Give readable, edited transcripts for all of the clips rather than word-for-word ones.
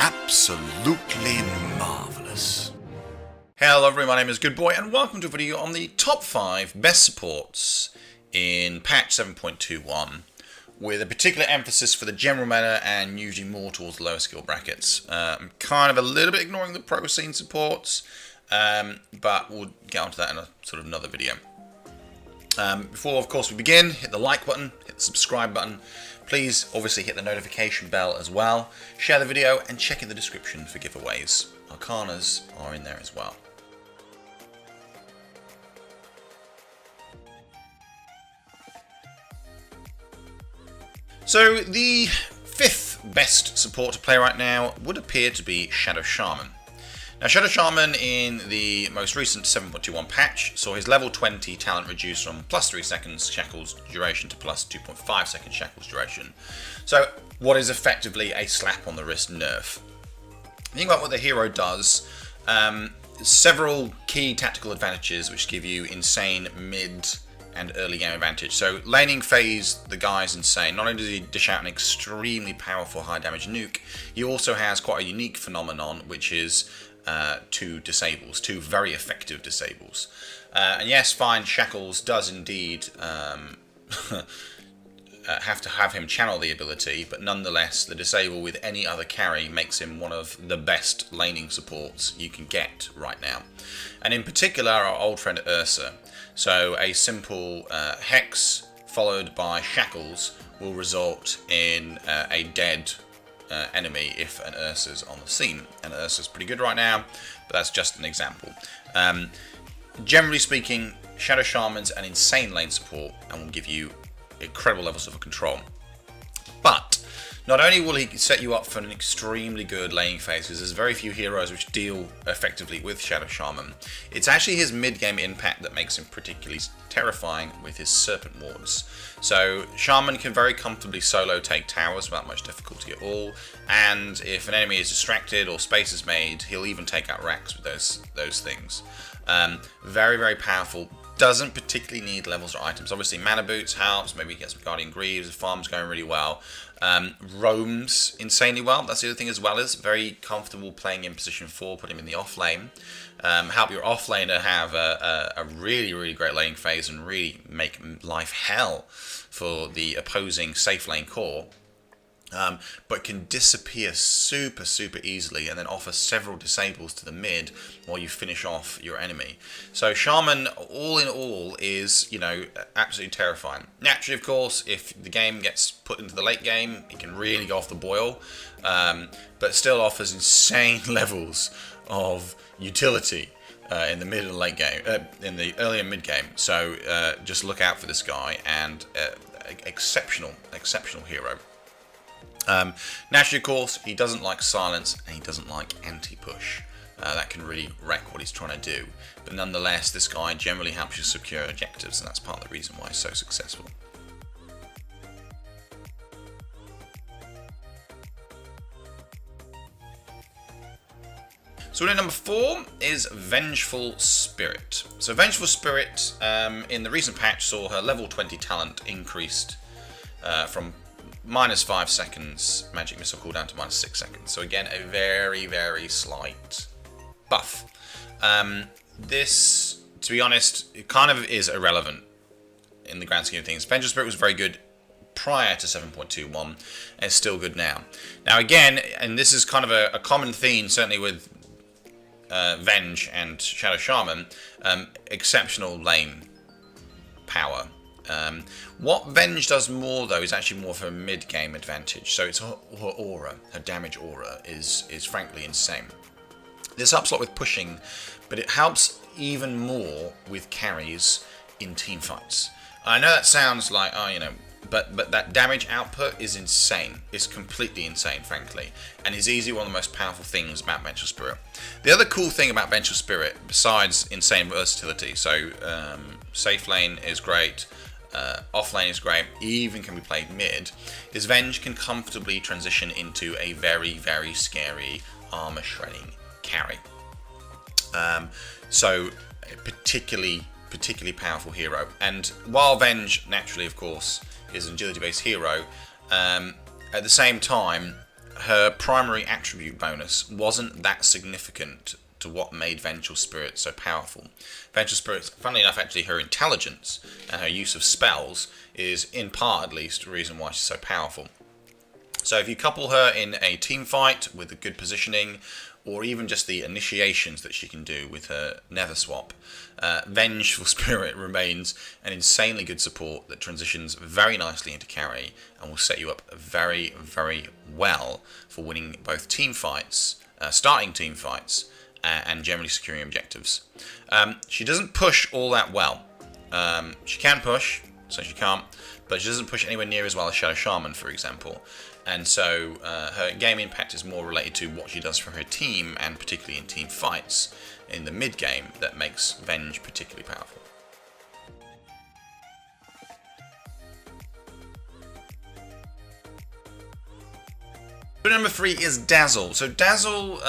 absolutely marvellous. Hello everyone, my name is Goodboy and welcome to a video on the top 5 best supports in patch 7.21 with a particular emphasis for the general meta and usually more towards the lower skill brackets. I'm kind of a little bit ignoring the pro scene supports, but we'll get onto that in a sort of another video. Before of course we begin, hit the like button, hit the subscribe button. Please obviously hit the notification bell as well. Share the video and check in the description for giveaways. Arcanas are in there as well. So the 5th best support to play right now would appear to be Shadow Shaman. Now Shadow Shaman in the most recent 7.21 patch saw his level 20 talent reduced from plus 3 seconds shackles duration to plus 2.5 seconds shackles duration. So what is effectively a slap on the wrist nerf. Think about what the hero does. Several key tactical advantages which give you insane mid and early game advantage. So laning phase, the guy's insane. Not only does he dish out an extremely powerful high damage nuke, he also has quite a unique phenomenon, which is two disables, two very effective disables. And yes, fine, Shackles does indeed have to have him channel the ability, but nonetheless, the disable with any other carry makes him one of the best laning supports you can get right now. And in particular, our old friend Ursa. So a simple Hex followed by Shackles will result in a dead enemy if an Ursa's on the scene. And Ursa's pretty good right now, but that's just an example. Generally speaking, Shadow Shaman's an insane lane support and will give you incredible levels of control. But not only will he set you up for an extremely good laning phase, because there's very few heroes which deal effectively with Shadow Shaman, it's actually his mid-game impact that makes him particularly terrifying with his Serpent Wards. So Shaman can very comfortably solo take towers without much difficulty at all, and if an enemy is distracted or space is made, he'll even take out racks with those things. Very, very powerful. Doesn't particularly need levels or items. Obviously mana boots helps, maybe get some Guardian Greaves, the farm's going really well. Roams insanely well, that's the other thing as well, is very comfortable playing in position 4, put him in the off lane. Help your off laner have a really, really great lane phase and really make life hell for the opposing safe lane core. But can disappear super easily and then offer several disables to the mid while you finish off your enemy. So Shaman, all in all, is, you know, absolutely terrifying. Naturally, of course, if the game gets put into the late game, it can really go off the boil, but still offers insane levels of utility in the mid and late game, in the early and mid game. So just look out for this guy, and exceptional hero. Naturally, of course, he doesn't like silence and he doesn't like anti-push. That can really wreck what he's trying to do. But nonetheless, this guy generally helps you secure objectives, and that's part of the reason why he's so successful. So in number 4 is Vengeful Spirit. So Vengeful Spirit, in the recent patch, saw her level 20 talent increased from minus 5 seconds magic missile cooldown to minus 6 seconds. So again, a very, very slight buff. This, to be honest, it kind of is irrelevant in the grand scheme of things. Vengeful Spirit was very good prior to 7.21 and it's still good now. Now again, and this is kind of a common theme, certainly with Venge and Shadow Shaman, exceptional lane power. What Venge does more though is actually more of a mid-game advantage. So it's her aura, her damage aura is frankly insane. This helps a lot with pushing, but it helps even more with carries in team fights. I know that sounds like, oh, you know, but that damage output is insane. It's completely insane, frankly, and is easily one of the most powerful things about Vengeful Spirit. The other cool thing about Vengeful Spirit, besides insane versatility, so safe lane is great, off lane is great, even can be played mid, is Venge can comfortably transition into a very, very scary armor shredding carry. So particularly powerful hero. And while Venge naturally, of course, is an agility based hero, at the same time her primary attribute bonus wasn't that significant to what made Vengeful Spirit so powerful. Vengeful Spirit, funnily enough, actually her intelligence and her use of spells is, in part at least, the reason why she's so powerful. So if you couple her in a team fight with a good positioning, or even just the initiations that she can do with her Nether Swap, Vengeful Spirit remains an insanely good support that transitions very nicely into carry and will set you up very, very well for winning both team fights, starting team fights, and generally securing objectives. She doesn't push all that well. She can push, so she can't, but she doesn't push anywhere near as well as Shadow Shaman, for example. And so her game impact is more related to what she does for her team, and particularly in team fights in the mid game, that makes Venge particularly powerful. But number 3 is Dazzle. So Dazzle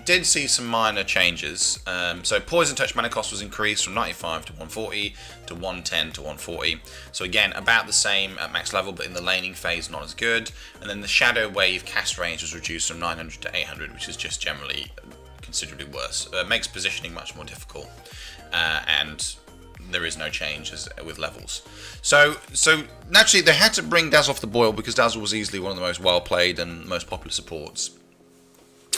did see some minor changes. So Poison Touch mana cost was increased from 95 to 140 to 110 to 140. So again, about the same at max level, but in the laning phase not as good. And then the Shadow Wave cast range was reduced from 900 to 800, which is just generally considerably worse. Makes positioning much more difficult, and there is no change with levels. So naturally they had to bring Dazzle off the boil because Dazzle was easily one of the most well played and most popular supports.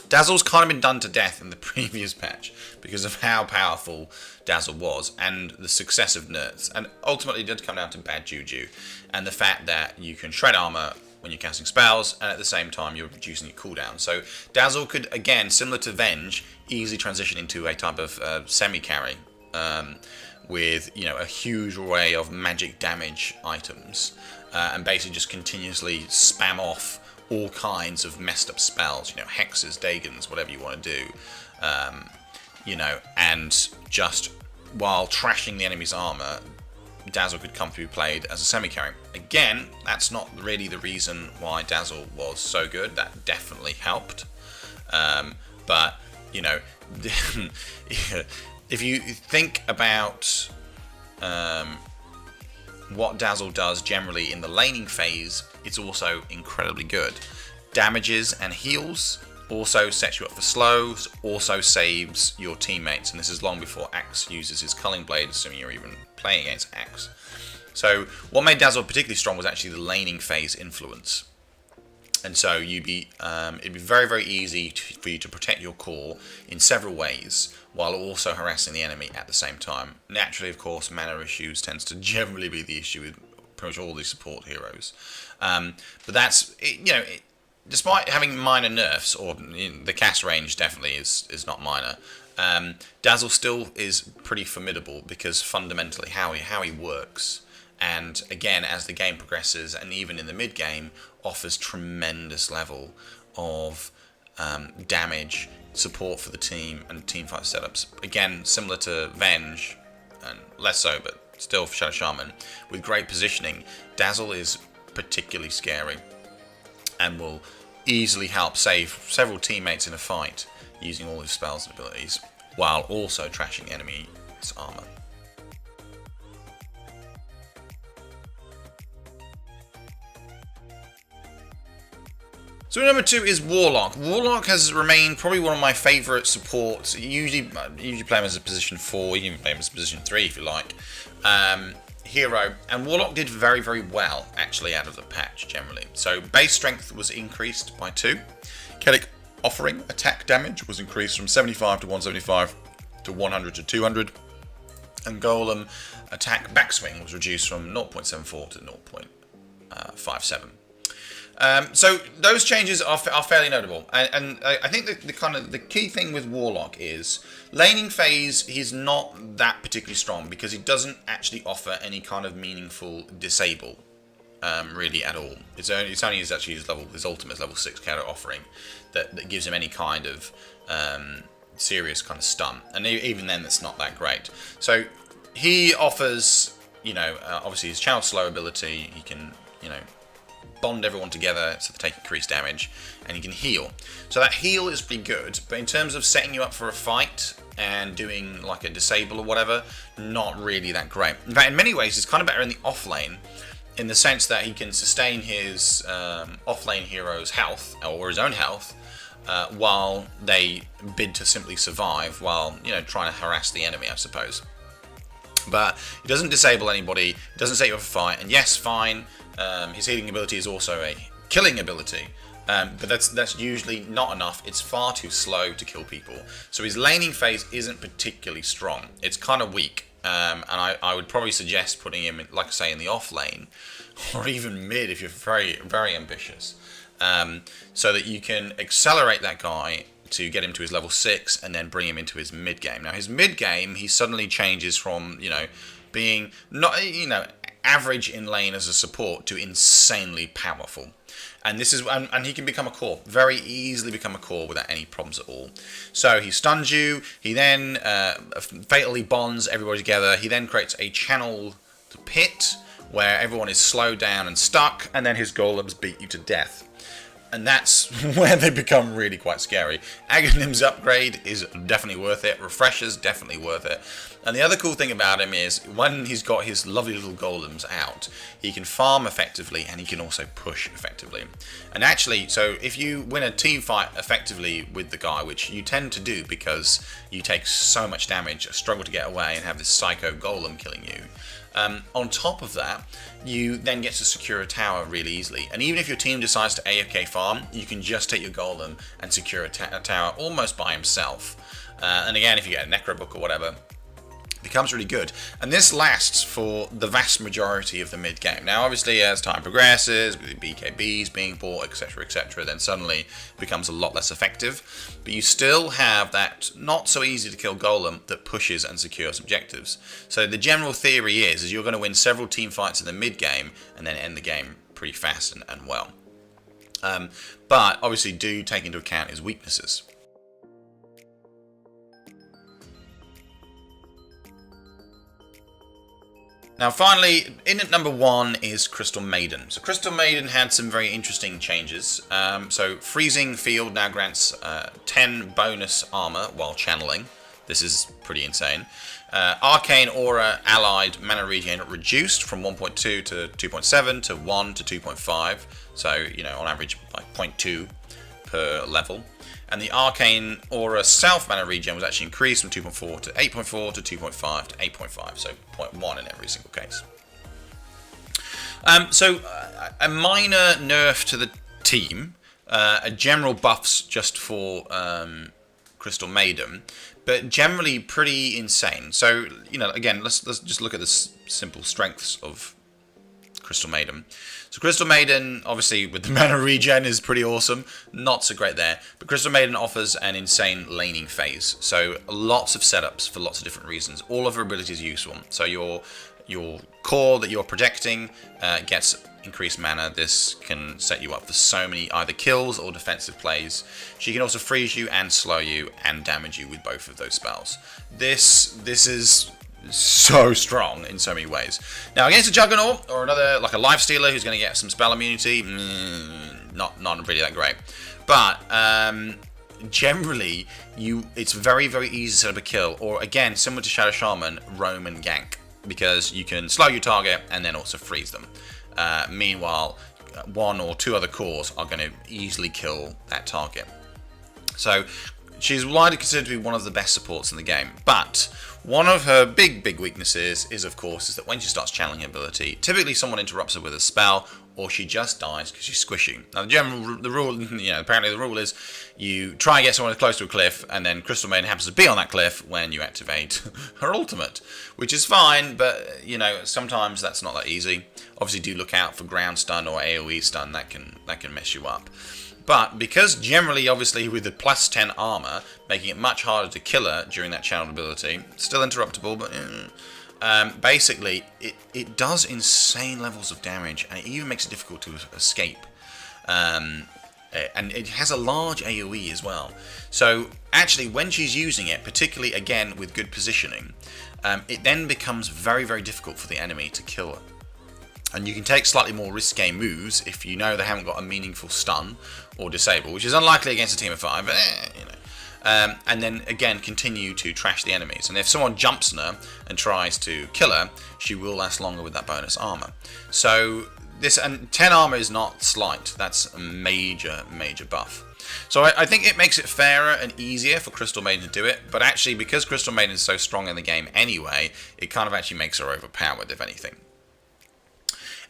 Dazzle's kind of been done to death in the previous patch because of how powerful Dazzle was and the successive nerfs, and ultimately it did come down to bad juju and the fact that you can shred armor when you're casting spells and at the same time you're reducing your cooldown. So Dazzle could, again, similar to Venge, easily transition into a type of semi-carry with, you know, a huge array of magic damage items and basically just continuously spam off all kinds of messed up spells, you know, hexes, dagons, whatever you want to do, you know, and just while trashing the enemy's armor, Dazzle could come to be played as a semi-carry. Again, that's not really the reason why Dazzle was so good. That definitely helped, but you know, if you think about what Dazzle does generally in the laning phase, it's also incredibly good. Damages and heals, also sets you up for slows, also saves your teammates, and this is long before Axe uses his Culling Blade, assuming you're even playing against Axe. So what made Dazzle particularly strong was actually the laning phase influence. And so it'd be very, very easy for you to protect your core in several ways while also harassing the enemy at the same time. Naturally, of course, mana issues tends to generally be the issue with pretty much all these support heroes. But that's, you know, despite having minor nerfs, or the cast range definitely is not minor, Dazzle still is pretty formidable because fundamentally how he works, and again, as the game progresses and even in the mid game, offers tremendous level of damage, support for the team, and teamfight setups. Again, similar to Venge, and less so, but still for Shadow Shaman, with great positioning, Dazzle is particularly scary and will easily help save several teammates in a fight using all his spells and abilities, while also trashing enemy's armor. So number 2 is Warlock. Warlock has remained probably one of my favourite supports. Usually play him as a position 4, you can play him as a position 3 if you like. Hero, and Warlock did very, very well actually out of the patch generally. So base strength was increased by 2. Kellic Offering attack damage was increased from 75 to 175 to 100 to 200. And Golem attack backswing was reduced from 0.74 to 0.57. So those changes are fairly notable, and I think the key thing with Warlock is laning phase. He's not that particularly strong because he doesn't actually offer any kind of meaningful disable, really at all. It's only his ultimate level 6 counter offering that gives him any kind of serious kind of stun, and even then that's not that great. So he offers, you know, obviously his channel slow ability. He can, you know, bond everyone together so they take increased damage, and you can heal. So that heal is pretty good, but in terms of setting you up for a fight and doing like a disable or whatever, not really that great. In fact, in many ways, it's kind of better in the off lane, in the sense that he can sustain his off-lane hero's health, or his own health, while they bid to simply survive, while, you know, trying to harass the enemy, I suppose. But he doesn't disable anybody, doesn't set you up a fight, and yes, fine, his healing ability is also a killing ability, but that's usually not enough. It's far too slow to kill people. So his laning phase isn't particularly strong. It's kind of weak, and I would probably suggest putting him, like I say, in the off lane, or even mid if you're very, very ambitious, so that you can accelerate that guy to get him to his level 6 and then bring him into his mid game. Now his mid game, he suddenly changes from, you know, being not, you know, average in lane as a support to insanely powerful. And this is, and he can become a core, very easily become a core without any problems at all. So he stuns you, he then fatally bonds everybody together, he then creates a channel to pit where everyone is slowed down and stuck, and then his golems beat you to death. And that's where they become really quite scary. Aghanim's upgrade is definitely worth it. Refresher's definitely worth it. And the other cool thing about him is when he's got his lovely little golems out, he can farm effectively and he can also push effectively. And actually, so if you win a team fight effectively with the guy, which you tend to do because you take so much damage, struggle to get away, and have this psycho golem killing you, on top of that, you then get to secure a tower really easily. And even if your team decides to AFK farm, you can just take your golem and secure a tower almost by himself. And again, if you get a necro book or whatever, it becomes really good. And this lasts for the vast majority of the mid game. Now obviously as time progresses, with BKBs being bought, etc, etc, then suddenly it becomes a lot less effective. But you still have that not so easy to kill golem that pushes and secures objectives. So the general theory is you're going to win several team fights in the mid game and then end the game pretty fast and well. But obviously do take into account his weaknesses. Now finally, in at number 1 is Crystal Maiden. So Crystal Maiden had some very interesting changes. So Freezing Field now grants 10 bonus armor while channeling. This is pretty insane. Arcane Aura allied mana regen reduced from 1.2 to 2.7 to 1 to 2.5. So, you know, on average like 0.2 per level. And the Arcane Aura self mana regen was actually increased from 2.4 to 8.4 to 2.5 to 8.5, so 0.1 in every single case. A minor nerf to the team, a general buffs just for Crystal Maiden, but generally pretty insane. So, you know, again, let's just look at the simple strengths of Crystal Maiden. So Crystal Maiden, obviously with the mana regen, is pretty awesome. Not so great there. But Crystal Maiden offers an insane laning phase. So lots of setups for lots of different reasons. All of her abilities are useful. So your core that you're protecting gets increased mana. This can set you up for so many either kills or defensive plays. She can also freeze you and slow you and damage you with both of those spells. This is so strong in so many ways. Now against a Juggernaut or another, like a Life Stealer who's going to get some spell immunity, not really that great. But generally, it's very, very easy to set up a kill, or again, similar to Shadow Shaman, roam and gank, because you can slow your target and then also freeze them. Meanwhile, one or two other cores are going to easily kill that target. So she's widely considered to be one of the best supports in the game, but one of her big weaknesses is, of course, is that when she starts channeling her ability, typically someone interrupts her with a spell, or she just dies because she's squishing. Now, the rule, you know, apparently the rule is you try and get someone close to a cliff, and then Crystal Maiden happens to be on that cliff when you activate her ultimate, which is fine, but you know, sometimes that's not that easy. Obviously, do look out for ground stun or AoE stun. That can mess you up. But because generally, obviously, with the plus 10 armor, making it much harder to kill her during that channeled ability, still interruptible, but basically, it does insane levels of damage, and it even makes it difficult to escape. And it has a large AoE as well. So actually, when she's using it, particularly again with good positioning, it then becomes very, very difficult for the enemy to kill her. And you can take slightly more risque moves if you know they haven't got a meaningful stun or disable, which is unlikely against a team of 5, but you know. and then again continue to trash the enemies. And if someone jumps on her and tries to kill her, she will last longer with that bonus armor. So this, and 10 armor is not slight. That's a major buff. So I think it makes it fairer and easier for Crystal Maiden to do it, but actually because Crystal Maiden is so strong in the game anyway, it kind of actually makes her overpowered, if anything.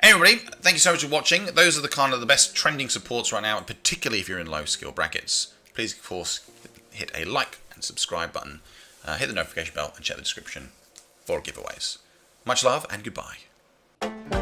Anyway, thank you so much for watching. Those are the kind of the best trending supports right now, particularly if you're in low skill brackets. Please, of course, hit a like and subscribe button, hit the notification bell, and check the description for giveaways. Much love and goodbye.